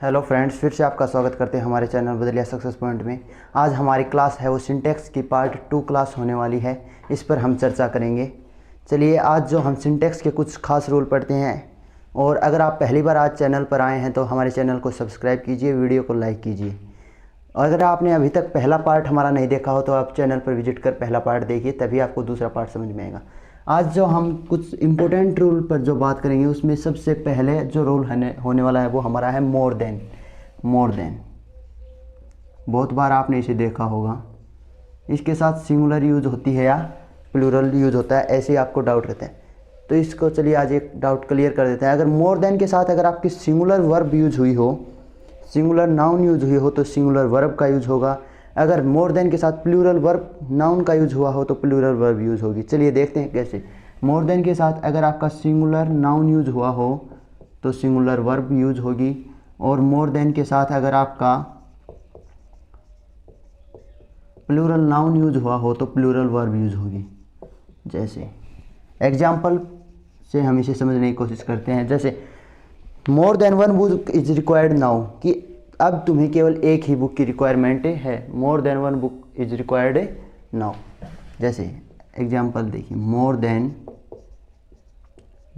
Hello friends, फिर से आपका स्वागत करते हैं हमारे चैनल बदलिया सक्सेस पॉइंट में। आज हमारी क्लास है वो सिंटेक्स की पार्ट 2 क्लास होने वाली है। इस पर हम चर्चा करेंगे। चलिए आज जो हम सिंटेक्स के कुछ खास रूल पढ़ते हैं, और अगर आप पहली बार आज चैनल पर आए हैं तो हमारे चैनल को सब्सक्राइब कीजिए, वीडियो को लाइक कीजिए। और अगर आपने अभी तक पहला पार्ट हमारा नहीं देखा हो तो आप चैनल पर विजिट कर पहला पार्ट देखिए, तभी आपको दूसरा पार्ट समझ में आएगा। आज जो हम कुछ इम्पोर्टेंट रूल पर जो बात करेंगे उसमें सबसे पहले जो रूल होने वाला है वो हमारा है मोर देन। मोर देन बहुत बार आपने इसे देखा होगा। इसके साथ सिंगुलर यूज होती है या प्लूरल यूज होता है, ऐसे ही आपको डाउट रहता है। तो इसको चलिए आज एक डाउट क्लियर कर देते हैं। अगर मोर देन के साथ अगर आपकी सिंगुलर वर्ब यूज हुई हो, सिंगुलर नाउन यूज हुई हो तो सिंगुलर वर्ब का यूज होगा। अगर मोर देन के साथ प्लूरल वर्ब नाउन का यूज हुआ हो तो प्लूरल वर्ब यूज होगी। चलिए देखते हैं कैसे। मोर देन के साथ अगर आपका सिंगुलर नाउन यूज हुआ हो तो सिंगुलर वर्ब यूज होगी, और मोर देन के साथ अगर आपका प्लूरल नाउन यूज हुआ हो तो प्लूरल वर्ब यूज होगी। जैसे एग्जाम्पल से हम इसे समझने की कोशिश करते हैं। जैसे more than one book is required now, कि अब तुम्हें केवल एक ही बुक की रिक्वायरमेंट है। More than one book is required now. जैसे एग्जाम्पल देखिए, more than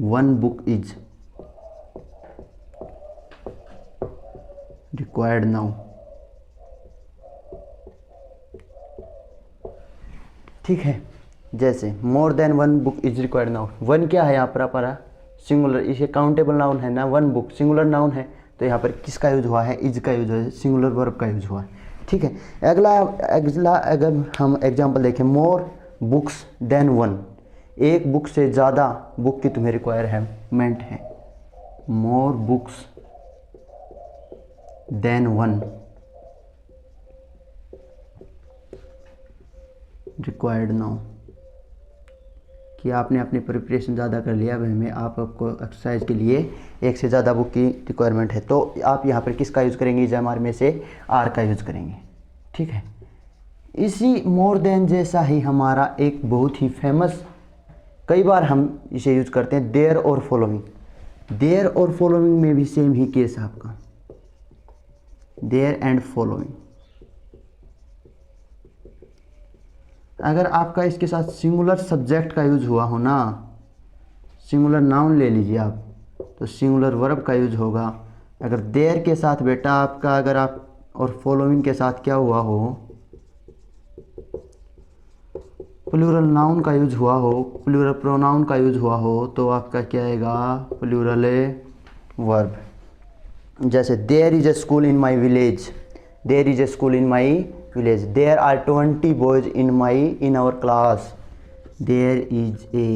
one book is required now. ठीक है। जैसे more than one book is required now, one क्या है यहाँ पर सिंगुलर, इसे काउंटेबल नाउन है ना, वन बुक सिंगुलर नाउन है, तो यहाँ पर किसका यूज हुआ है, इज का यूज हुआ है, सिंगुलर वर्ब का यूज हुआ है। ठीक है। अगला अगर हम एग्जांपल देखें, मोर बुक्स देन वन, एक बुक से ज़्यादा बुक की तुम्हें रिक्वायरमेंट है। More books than one required now, कि आपने अपनी प्रिपरेशन ज़्यादा कर लिया, वह में आपको एक्सरसाइज के लिए एक से ज़्यादा बुक की रिक्वायरमेंट है, तो आप यहाँ पर किसका यूज़ करेंगे, जमार में से आर का यूज़ करेंगे। ठीक है। इसी मोर देन जैसा ही हमारा एक बहुत ही फेमस, कई बार हम इसे यूज़ करते हैं, देयर और फॉलोइंग। देयर और फॉलोइंग में भी सेम ही केस है आपका, देयर एंड फॉलोइंग। अगर आपका इसके साथ सिंगुलर सब्जेक्ट का यूज हुआ हो ना, सिंगुलर नाउन ले लीजिए आप, तो सिंगुलर वर्ब का यूज होगा। अगर देयर के साथ बेटा आपका, अगर आप और फॉलोइंग के साथ क्या हुआ हो, प्लूरल नाउन का यूज हुआ हो, प्लूरल प्रोनाउन का यूज हुआ हो, तो आपका क्या आएगा, प्लूरल वर्ब। जैसे there is a school in my village, there is a school in my village. There are 20 boys in our class. There is a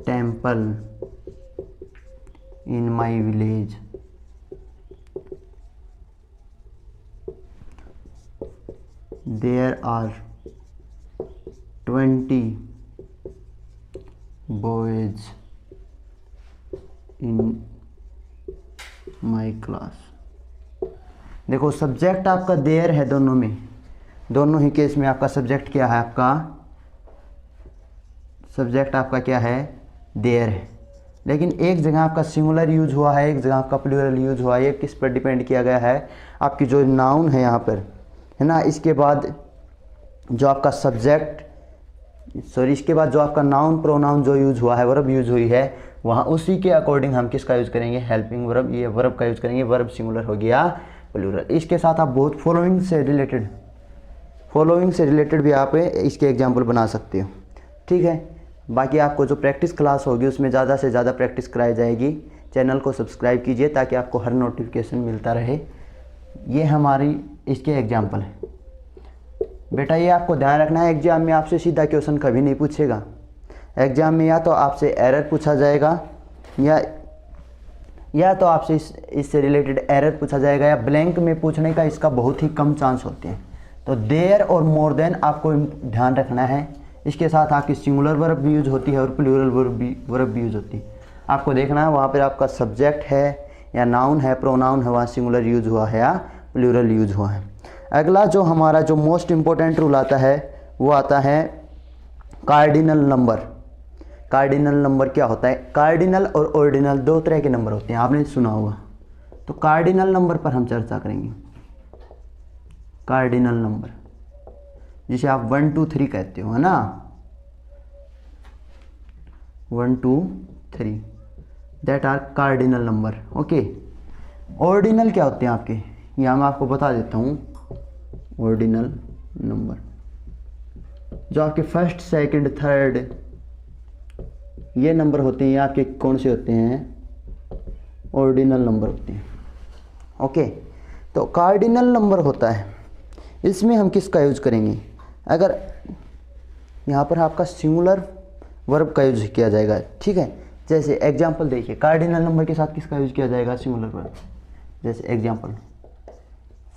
temple in my village. There are 20 boys in my class. देखो subject आपका there है, दोनों में, दोनों ही case में आपका subject क्या है, आपका सब्जेक्ट आपका क्या है, देयर है। लेकिन एक जगह आपका सिंगुलर यूज हुआ है, एक जगह आपका प्लूरल यूज हुआ है। ये किस पर डिपेंड किया गया है, आपकी जो नाउन है यहाँ पर है ना, इसके बाद जो आपका सब्जेक्ट, इसके बाद जो आपका नाउन प्रोनाउन जो यूज हुआ है, वर्ब यूज हुई है, वहाँ उसी के अकॉर्डिंग हम किसका यूज करेंगे, हेल्पिंग वर्ब, ये वर्ब का यूज करेंगे। वर्ब सिंगुलर हो गया, प्लूरल। इसके साथ आप बहुत फॉलोइंग से रिलेटेड भी आप इसके एग्जाम्पल बना सकते हो। ठीक है। बाकी आपको जो प्रैक्टिस क्लास होगी उसमें ज़्यादा से ज़्यादा प्रैक्टिस कराई जाएगी। चैनल को सब्सक्राइब कीजिए ताकि आपको हर नोटिफिकेशन मिलता रहे। ये हमारी इसके एग्जाम्पल है बेटा। ये आपको ध्यान रखना है, एग्जाम में आपसे सीधा क्वेश्चन कभी नहीं पूछेगा। एग्जाम में या तो आपसे एरर पूछा जाएगा, या तो आपसे इससे रिलेटेड एरर पूछा जाएगा, या ब्लैंक में पूछने का इसका बहुत ही कम चांस होते हैं। तो देयर और मोर देन आपको ध्यान रखना है। इसके साथ आपकी सिंगुलर वर्ब भी यूज होती है और प्लूरल वर्ब भी यूज होती है। आपको देखना है वहाँ पर आपका सब्जेक्ट है या नाउन है, प्रोनाउन है, वहाँ सिंगुलर यूज हुआ है या प्लूरल यूज हुआ है। अगला जो हमारा जो मोस्ट इम्पोर्टेंट रूल आता है वो आता है कार्डिनल नंबर। कार्डिनल नंबर क्या होता है? कार्डिनल और ऑर्डिनल दो तरह के नंबर होते हैं, आपने सुना होगा। तो कार्डिनल नंबर पर हम चर्चा करेंगे। कार्डिनल नंबर जिसे आप 1 2 3 कहते हो, है ना, 1 2 3, that are cardinal number. Okay, ordinal क्या होते हैं आपके, यहाँ मैं आपको बता देता हूँ। ऑर्डिनल नंबर जो आपके फर्स्ट सेकंड थर्ड ये नंबर होते हैं, ये आपके कौन से होते हैं, ऑर्डिनल नंबर होते हैं। ओके, तो कार्डिनल नंबर होता है, इसमें हम किसका यूज करेंगे, अगर यहाँ पर आपका सिंगुलर वर्ब का यूज किया जाएगा, ठीक है। जैसे एग्जांपल देखिए, कार्डिनल नंबर के साथ किसका यूज किया जाएगा, सिंगुलर वर्ब। जैसे example,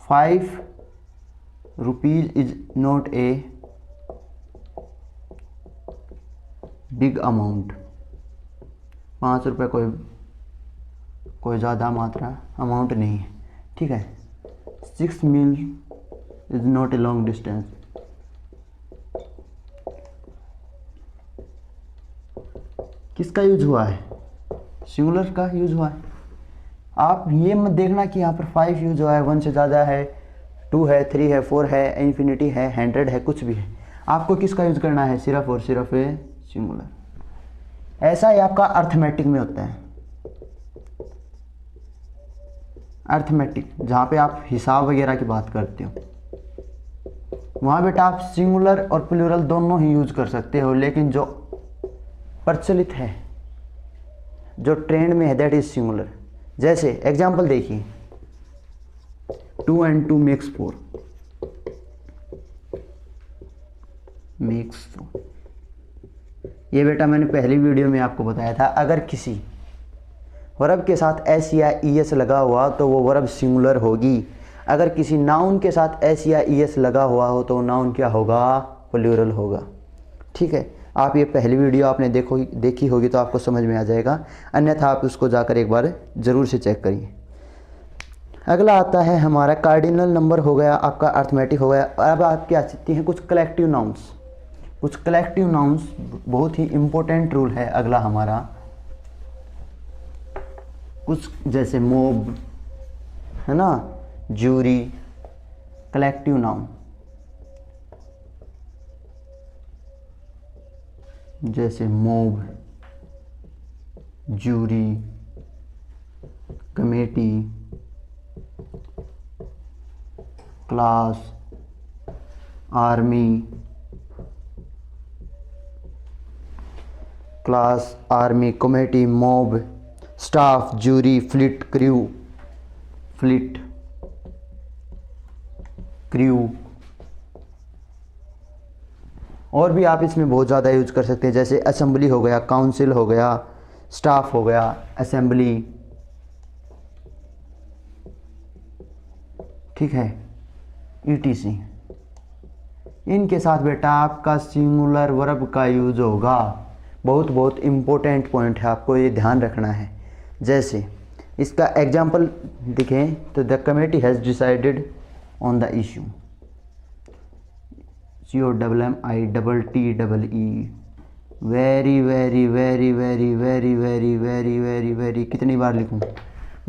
5 rupees is not a big amount. 5 रुपये कोई ज़्यादा मात्रा अमाउंट नहीं है, ठीक है। 6 mile is not a long distance. किसका यूज हुआ है, सिंगुलर का यूज हुआ है। आप ये मत देखना कि यहाँ पर 5 यूज हुआ है, 1 से ज़्यादा है, 2 है, 3 है, 4 है, इन्फिनिटी है, 100 है, कुछ भी है। आपको किसका यूज करना है, सिर्फ और सिर्फ सिंगुलर। ऐसा ही आपका अर्थमेटिक में होता है। अर्थमेटिक जहाँ पे आप हिसाब वगैरह की बात करते हो, वहाँ बेटा आप सिंगुलर और प्लूरल दोनों ही यूज कर सकते हो, लेकिन जो प्रचलित है, जो ट्रेंड में है, दैट इज सिंगुलर। जैसे एग्जांपल देखिए, 2 and 2 makes 4, makes 4। ये बेटा मैंने पहली वीडियो में आपको बताया था, अगर किसी वर्ब के साथ एस या ई एस लगा हुआ तो वो वर्ब सिंगुलर होगी। अगर किसी नाउन के साथ एस या ई एस लगा हुआ हो तो नाउन क्या होगा, प्लूरल होगा, ठीक है। आप ये पहली वीडियो आपने देखी होगी तो आपको समझ में आ जाएगा, अन्यथा आप उसको जाकर एक बार ज़रूर से चेक करिए। अगला आता है हमारा कार्डिनल नंबर हो गया, आपका अर्थमेटिक हो गया। अब आप क्या चाहती हैं, कुछ कलेक्टिव नाउन्स। कुछ कलेक्टिव नाउन्स बहुत ही इम्पोर्टेंट रूल है अगला हमारा। कुछ जैसे मोब, है ना, जूरी, कलेक्टिव नाउन। जैसे mob, jury, committee, class, army, class, army, committee, mob, staff, jury, fleet, crew, fleet, crew. और भी आप इसमें बहुत ज़्यादा यूज कर सकते हैं, जैसे असेंबली हो गया, काउंसिल हो गया, स्टाफ हो गया, असेंबली, ठीक है, ईटीसी। इनके साथ बेटा आपका सिंगुलर वर्ब का यूज होगा। बहुत बहुत इम्पोर्टेंट पॉइंट है, आपको ये ध्यान रखना है। जैसे इसका एग्जाम्पल दिखें तो the committee has decided on the issue, COMMITTEE, very very very very very very very very very, कितनी बार लिखूं,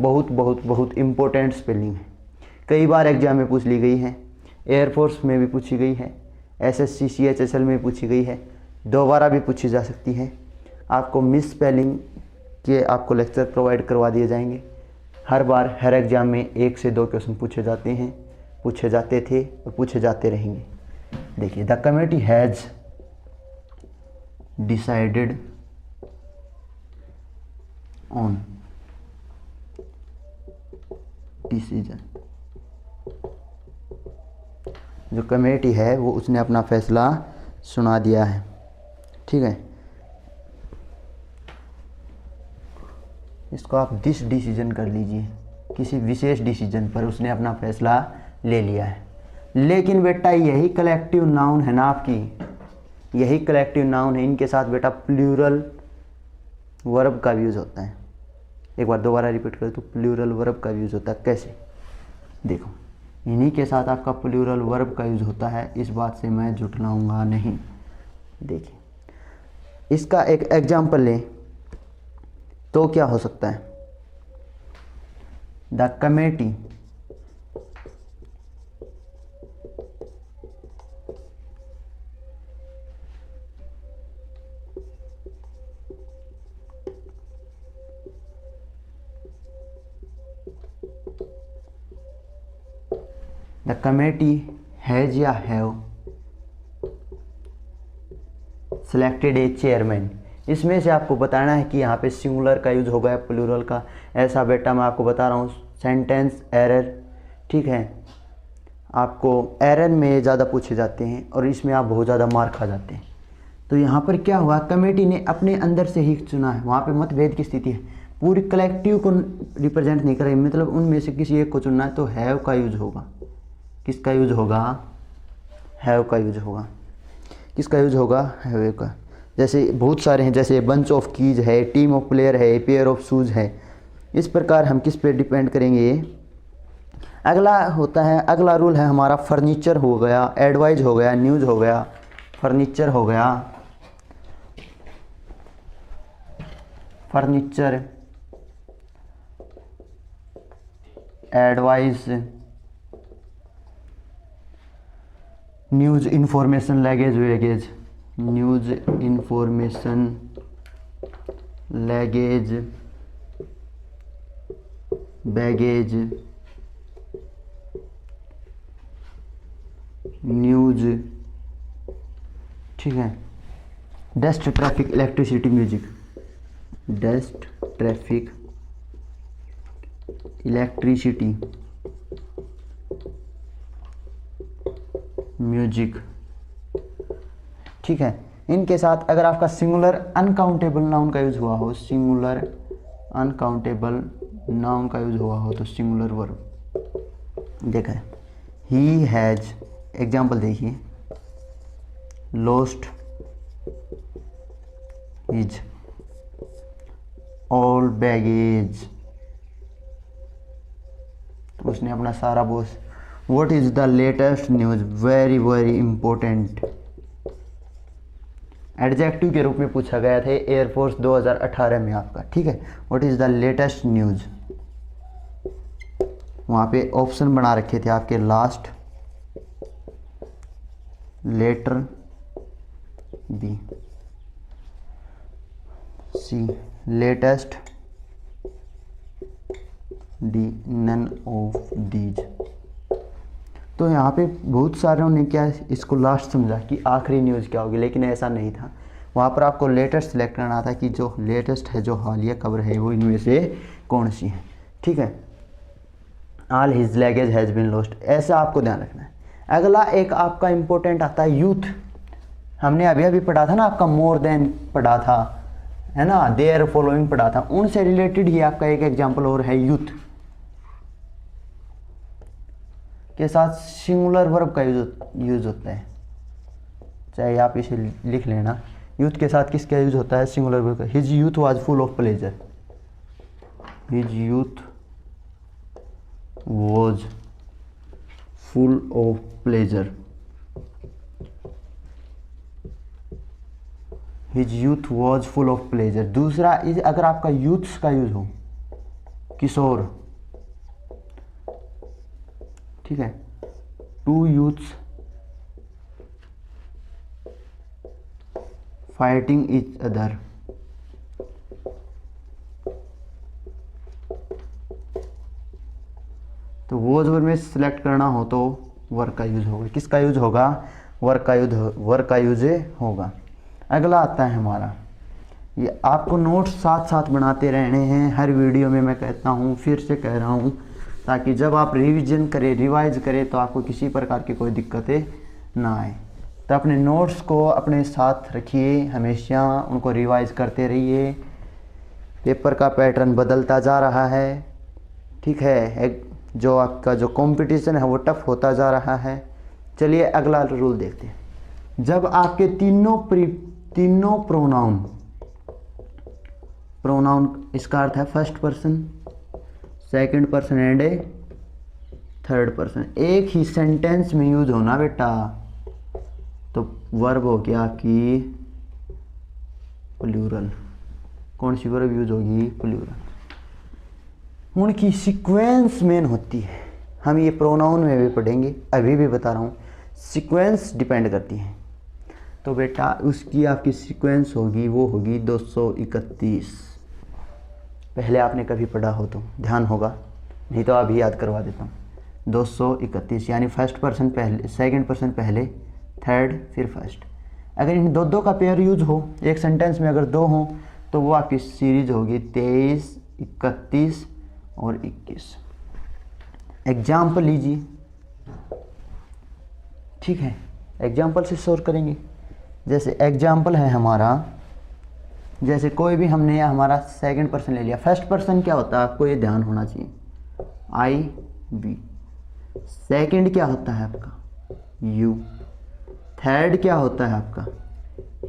बहुत बहुत बहुत इम्पोर्टेंट स्पेलिंग है। कई बार एग्जाम में पूछ ली गई है, एयरफोर्स में भी पूछी गई है, SSC CHSL में पूछी गई है, दोबारा भी पूछी जा सकती है। आपको मिस स्पेलिंग के आपको लेक्चर प्रोवाइड करवा दिए जाएंगे। हर बार हर एग्ज़ाम में 1 से 2 क्वेश्चन पूछे जाते हैं, पूछे जाते थे और पूछे जाते रहेंगे। देखिए, the committee has decided on, decision. जो कमेटी है वो उसने अपना फैसला सुना दिया है, ठीक है। इसको आप दिस डिसीजन कर लीजिए, किसी विशेष डिसीजन पर उसने अपना फैसला ले लिया है। लेकिन बेटा यही कलेक्टिव नाउन है ना आपकी, यही कलेक्टिव नाउन है, इनके साथ बेटा प्लूरल वर्ब का यूज़ होता है। एक बार दोबारा रिपीट करें तो प्लूरल वर्ब का यूज़ होता है। कैसे, देखो, इन्हीं के साथ आपका प्लूरल वर्ब का यूज़ होता है, इस बात से मैं झुठलाऊंगा नहीं। देखिए, इसका एक एग्जाम्पल लें तो क्या हो सकता है। The committee the committee has या हैव सेलेक्टेड ए चेयरमैन। इसमें से आपको बताना है कि यहाँ पे सिंगुलर का यूज होगा या प्लूरल का। ऐसा बेटा मैं आपको बता रहा हूँ, सेंटेंस एरर, ठीक है, आपको एरर में ज़्यादा पूछे जाते हैं और इसमें आप बहुत ज़्यादा मार खा जाते हैं। तो यहाँ पर क्या हुआ, कमेटी ने अपने अंदर से ही चुना है, वहाँ पे मतभेद की स्थिति है, पूरी कलेक्टिव को रिप्रेजेंट नहीं करें, मतलब उनमें से किसी एक को चुनना है, तो हैव का यूज होगा। किसका यूज होगा, हैव का यूज होगा। किसका यूज होगा, हैव का। जैसे बहुत सारे हैं, जैसे बंच ऑफ कीज है, टीम ऑफ प्लेयर है, पेयर ऑफ शूज है। इस प्रकार हम किस पे डिपेंड करेंगे। अगला होता है, अगला रूल है हमारा फर्नीचर हो गया, एडवाइज हो गया, न्यूज़ हो गया, फर्नीचर हो गया, furniture, advice, news, information, luggage baggage, news, information, luggage, baggage, news, ठीक है, dust, traffic, electricity, music, dust, traffic, electricity, music, ठीक है। इनके साथ अगर आपका सिंगुलर अनकाउंटेबल नाउन का यूज हुआ हो, सिंगुलर अनकाउंटेबल नाउन का यूज हुआ हो, तो सिंगुलर वर्ब देखा है, ही हैज, एग्जाम्पल देखिए, लॉस्ट हिज ऑल बैगेज, उसने अपना सारा बोझ। What is the latest news, very very important, adjective के रूप में पूछा गया था एयरफोर्स 2018 में आपका, ठीक है। What is the latest news, वहाँ पे ऑप्शन बना रखे थे आपके, last, later, b, c, latest, d, none of these. तो यहाँ पे बहुत सारों ने क्या इसको लास्ट समझा कि आखिरी न्यूज़ क्या होगी, लेकिन ऐसा नहीं था। वहाँ पर आपको लेटेस्ट सेलेक्ट करना था कि जो लेटेस्ट है, जो हालिया खबर है, वो इनमें से कौन सी है, ठीक है। All his luggage has been lost, ऐसा आपको ध्यान रखना है। अगला एक आपका इम्पोर्टेंट आता है यूथ। हमने अभी अभी पढ़ा था ना, आपका मोर देन पढ़ा था, है ना, देयर फॉलोइंग पढ़ा था, उनसे रिलेटेड ही आपका एक एग्जाम्पल और है यूथ के साथ सिंगुलर वर्ब का यूज होता है, चाहे आप इसे लिख लेना। यूथ के साथ किसका यूज होता है, सिंगुलर वर्ब का। His youth was full of pleasure, his youth was full of pleasure, his youth was full of pleasure. दूसरा इज अगर आपका यूथ्स का यूज हो, किशोर, ठीक है, two youths fighting each other, तो वो जो में सिलेक्ट करना हो तो वर्क का यूज होगा। किसका यूज होगा, वर्क का यूज होगा। अगला आता है हमारा, ये आपको नोट्स साथ साथ बनाते रहने हैं, हर वीडियो में मैं कहता हूँ, फिर से कह रहा हूँ, ताकि जब आप रिवीजन करें, रिवाइज करें, तो आपको किसी प्रकार की कोई दिक्कतें ना आए। तो अपने नोट्स को अपने साथ रखिए, हमेशा उनको रिवाइज करते रहिए। पेपर का पैटर्न बदलता जा रहा है, ठीक है, जो आपका जो कंपटीशन है वो टफ होता जा रहा है। चलिए अगला रूल देखते हैं। जब आपके तीनों प्रोनाउन इसका अर्थ है first person, second person and third person, एक ही सेंटेंस में यूज होना बेटा, तो वर्ब हो गया आपकी प्लूरल। कौन सी वर्ब यूज होगी, प्लूरल। उनकी सीक्वेंस मेन होती है। हम ये प्रोनाउन में भी पढ़ेंगे, अभी भी बता रहा हूँ, सीक्वेंस डिपेंड करती है। तो बेटा उसकी आपकी सीक्वेंस होगी, वो होगी 231। पहले आपने कभी पढ़ा हो तो ध्यान होगा, नहीं तो अभी याद करवा देता हूँ। 231 यानी फर्स्ट पर्सन पहले, सेकंड पर्सन पहले, थर्ड फिर फर्स्ट। अगर इन दो का पेयर यूज हो एक सेंटेंस में, अगर 2 हो तो वो आपकी सीरीज होगी 23, 31 और 21। एग्जाम्पल लीजिए, ठीक है, एग्जाम्पल से सोल्व करेंगे। जैसे एग्जाम्पल है हमारा, जैसे कोई भी हमने हमारा सेकंड पर्सन ले लिया। फर्स्ट पर्सन क्या होता है आपको ये ध्यान होना चाहिए, आई बी। सेकंड क्या होता है आपका, यू। थर्ड क्या होता है आपका,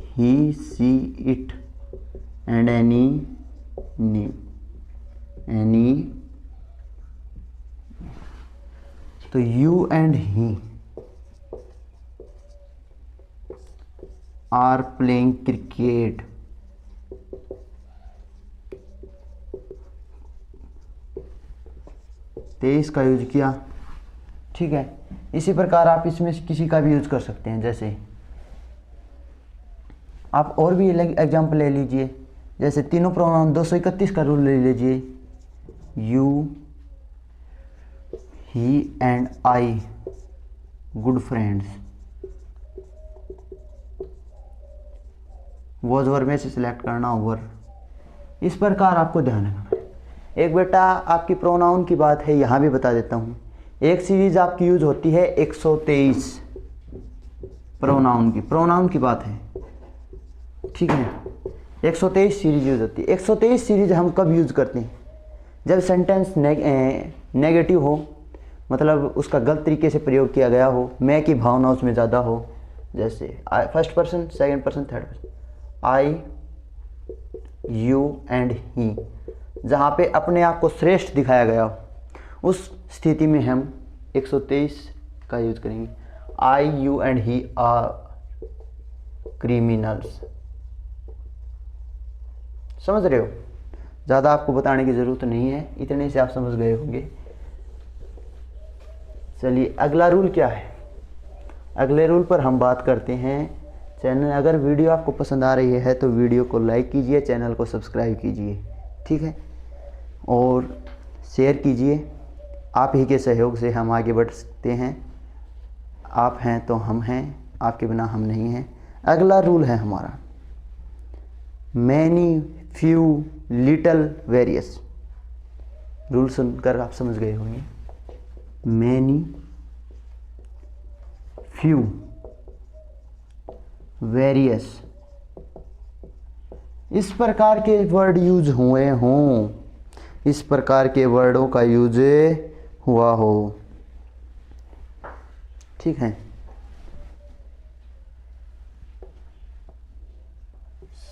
he, she, it and any name, any. तो you and he are playing cricket. तेईस का यूज किया, ठीक है। इसी प्रकार आप इसमें किसी का भी यूज कर सकते हैं। जैसे आप और भी एग्जाम्पल ले लीजिए, जैसे तीनों प्रोनाउन 231 का रूल ले लीजिए, you, he and I good friends. Was verb में से सिलेक्ट करना ओवर। इस प्रकार आपको ध्यान रखना है। एक बेटा आपकी प्रोनाउन की बात है, यहाँ भी बता देता हूँ। एक सीरीज आपकी यूज होती है 123 प्रोनाउन की बात है, ठीक है। 123 सीरीज यूज होती है। 123 सीरीज हम कब यूज करते हैं, जब सेंटेंस नेगेटिव हो, मतलब उसका गलत तरीके से प्रयोग किया गया हो, मैं की भावना उसमें ज़्यादा हो। जैसे first person, second person, third person, I, you and ही, जहाँ पे अपने आप को श्रेष्ठ दिखाया गया हो, उस स्थिति में हम 123 का यूज करेंगे। I, you and he are criminals. समझ रहे हो, ज़्यादा आपको बताने की ज़रूरत नहीं है, इतने से आप समझ गए होंगे। चलिए अगला रूल क्या है, अगले रूल पर हम बात करते हैं। चैनल, अगर वीडियो आपको पसंद आ रही है तो वीडियो को लाइक कीजिए, चैनल को सब्सक्राइब कीजिए, ठीक है, और शेयर कीजिए। आप ही के सहयोग से हम आगे बढ़ सकते हैं। आप हैं तो हम हैं, आपके बिना हम नहीं हैं। अगला रूल है हमारा many, few, little, various. Rule सुनकर आप समझ गए होंगे। मैनी, फ्यू, वेरियस, इस प्रकार के वर्ड यूज हुए हों, इस प्रकार के वर्डों का यूज हुआ हो, ठीक है।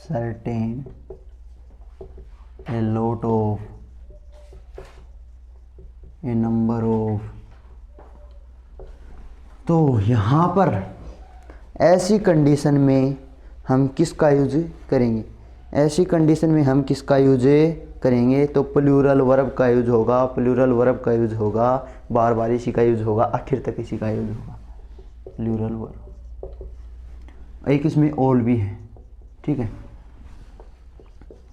Certain, a lot of, A number of. तो यहाँ पर ऐसी कंडीशन में हम किसका यूज करेंगे, ऐसी कंडीशन में हम किसका यूज करेंगे, तो प्लूरल वर्ब का यूज होगा, प्लूरल वर्ब का यूज होगा, बार बार इसी का यूज होगा, आखिर तक इसी का यूज होगा, प्लूरल वर्ब। एक इसमें ऑल भी है, ठीक है।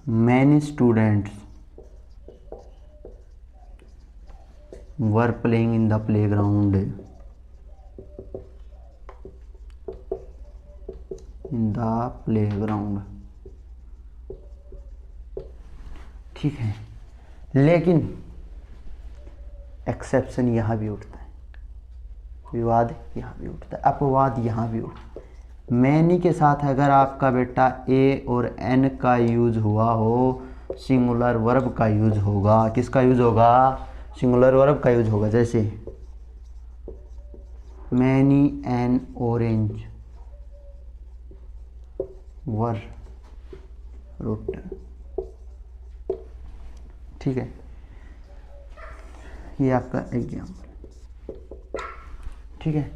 Many students were playing in the playground, in the playground, ठीक है। लेकिन एक्सेप्शन यहाँ भी उठता है, विवाद यहाँ भी उठता है, अपवाद यहाँ भी उठता है। मैनी के साथ अगर आपका बेटा ए और एन का यूज हुआ हो, सिंगुलर वर्ब का यूज होगा। किसका यूज होगा, सिंगुलर वर्ब का यूज होगा। जैसे मैनी एन ऑरेंज वर रोटन, ठीक है। ये आपका एग्जाम्पल, ठीक है,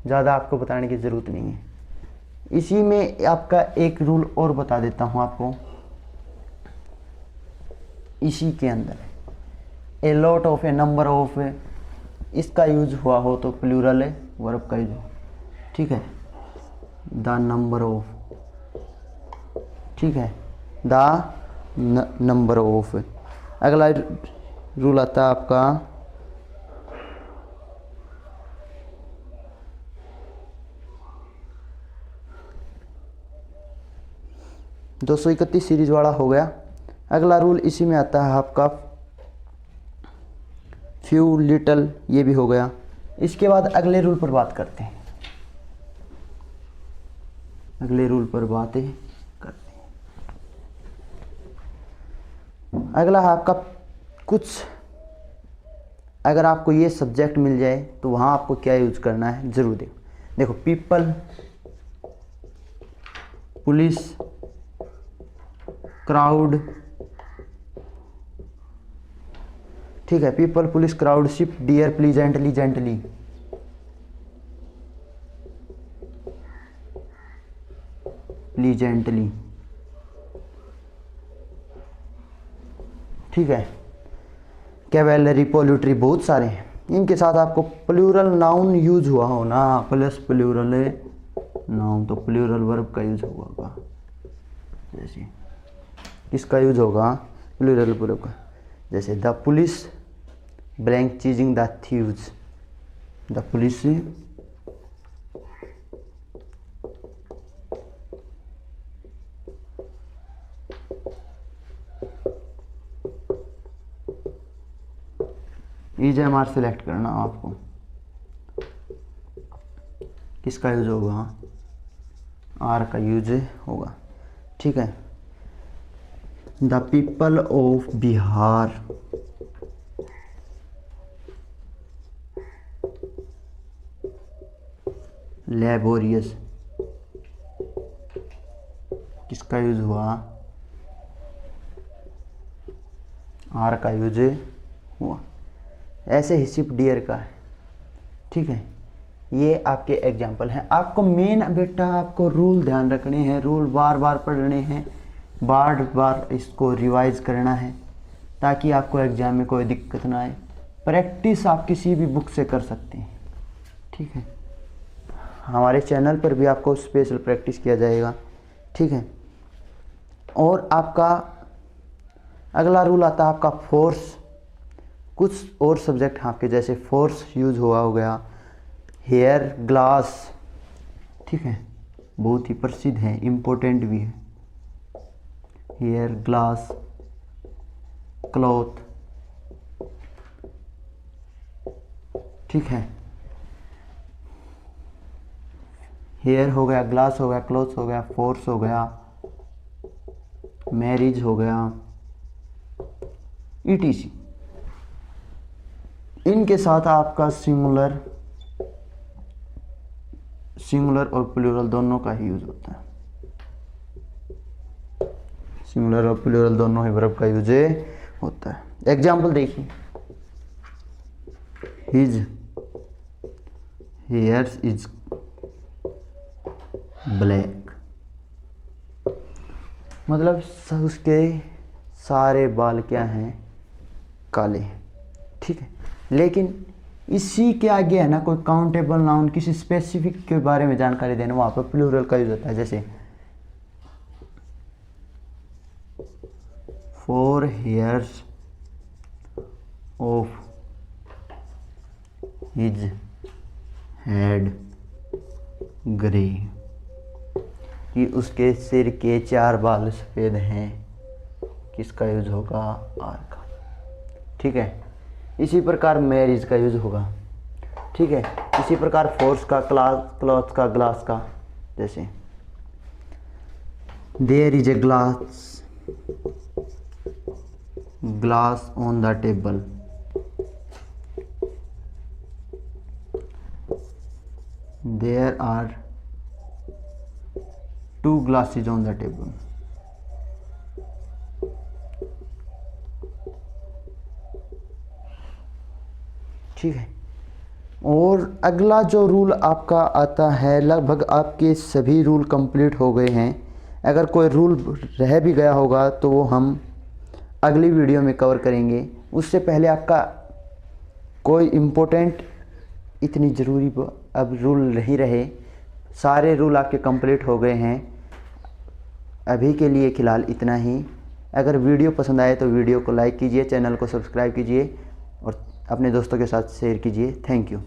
ज़्यादा आपको बताने की ज़रूरत नहीं है। इसी में आपका एक रूल और बता देता हूँ आपको, इसी के अंदर a lot of, A number of, इसका यूज हुआ हो तो प्लूरल है, वर्ब का यूज हो, ठीक है। द नंबर ऑफ, ठीक है, द नंबर ऑफ। अगला रूल आता है आपका 231 सीरीज वाला हो गया। अगला रूल इसी में आता है आपका फ्यू, लिटल, ये भी हो गया। इसके बाद अगले रूल पर बात करते हैं, अगले रूल पर बातें करते हैं। अगला है आपका कुछ, अगर आपको ये सब्जेक्ट मिल जाए तो वहाँ आपको क्या यूज करना है ज़रूर देखो पीपल, पुलिस, क्राउड, ठीक है, people, police, crowd, ship, deer, pleasantly, gently, pleasantly, ठीक है, कैवेलरी, पोल्ट्री, बहुत सारे हैं। इनके साथ आपको प्लूरल नाउन यूज हुआ हो ना, प्लस प्लूरल नाउन, तो प्लूरल वर्ब का यूज होगा। जैसे किसका यूज होगा, प्लूरल वर्ब का। जैसे the police blank chasing the thieves, the police, EJMR select करना आपको, किसका यूज होगा, आर का यूज होगा, ठीक है। The people of Bihar, laborious, किसका यूज हुआ, आर का यूज हुआ। ऐसे ही शिप, डियर का है, ठीक है। ये आपके एग्जाम्पल हैं। आपको मेन बेटा आपको रूल ध्यान रखने हैं, रूल बार बार पढ़ने हैं, बार बार इसको रिवाइज करना है ताकि आपको एग्जाम में कोई दिक्कत ना आए। प्रैक्टिस आप किसी भी बुक से कर सकते हैं, ठीक है। हमारे चैनल पर भी आपको स्पेशल प्रैक्टिस किया जाएगा, ठीक है। और आपका अगला रूल आता है आपका फोर्स। कुछ और सब्जेक्ट आपके जैसे फोर्स यूज हुआ हो गया, हेयर, ग्लास, ठीक है, बहुत ही प्रसिद्ध है, इम्पोर्टेंट भी है। हेयर, ग्लास, क्लॉथ, ठीक है, हेयर हो गया, ग्लास हो गया, क्लॉथ हो गया, फोर्स हो गया, मैरिज हो गया, ETC। इनके साथ आपका सिंगुलर और प्लूरल दोनों का ही यूज होता है, सिंगुलर और प्लूरल दोनों ही वर्ब का यूज होता है। एग्जाम्पल देखिए, हिज हेयर्स इज ब्लैक, मतलब उसके सारे बाल क्या हैं, काले, ठीक है। लेकिन इसी के आगे है ना कोई काउंटेबल नाउन, किसी स्पेसिफिक के बारे में जानकारी देना, वहाँ पर प्लूरल का यूज होता है। जैसे 4 hairs of his head grey, कि उसके सिर के 4 बाल सफ़ेद हैं, किसका यूज होगा, आर का, ठीक है। इसी प्रकार मैरिज का यूज होगा, ठीक है। इसी प्रकार फोर्स का, क्लॉथ का, ग्लास का, जैसे there is a glass on the table, there are 2 glasses on the table, ठीक है। और अगला जो रूल आपका आता है, लगभग आपके सभी रूल कंप्लीट हो गए हैं। अगर कोई रूल रह भी गया होगा तो वो हम अगली वीडियो में कवर करेंगे। उससे पहले आपका कोई इम्पोर्टेंट इतनी ज़रूरी अब रूल नहीं रहे, सारे रूल आपके कंप्लीट हो गए हैं। अभी के लिए फ़िलहाल इतना ही। अगर वीडियो पसंद आए तो वीडियो को लाइक कीजिए, चैनल को सब्सक्राइब कीजिए और अपने दोस्तों के साथ शेयर कीजिए। Thank you.